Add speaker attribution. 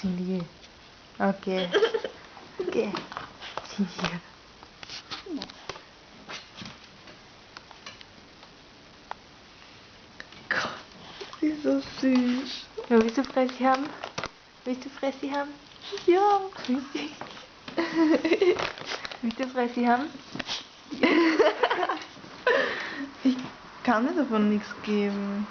Speaker 1: Cindy. Okay. Okay. Cindy.
Speaker 2: Gott, sie ist so süß.
Speaker 1: Ja, willst du Fressi haben? Willst du Fressi haben?
Speaker 2: Ja.
Speaker 1: Willst du Fressi haben?
Speaker 2: Ich kann mir davon nichts geben.